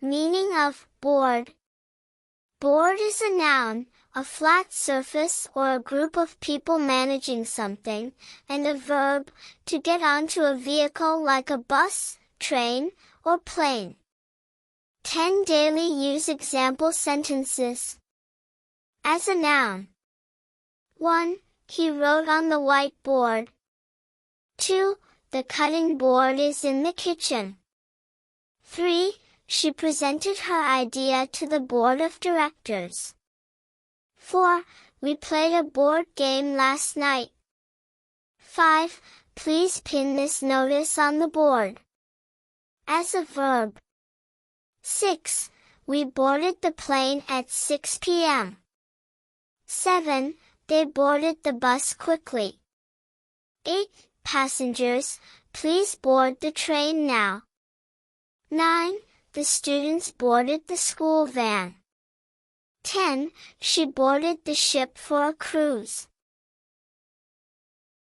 Meaning of board. Board is a noun, a flat surface or a group of people managing something, and a verb, to get onto a vehicle like a bus, train, or plane. 10 daily use example sentences. As a noun. 1. He wrote on the whiteboard. 2. The cutting board is in the kitchen. 3. She presented her idea to the board of directors. 4. We played a board game last night. 5. Please pin this notice on the board. As a verb. 6. We boarded the plane at 6 p.m. 7. They boarded the bus quickly. 8. Passengers, please board the train now. 9. The students boarded the school van. 10. She boarded the ship for a cruise.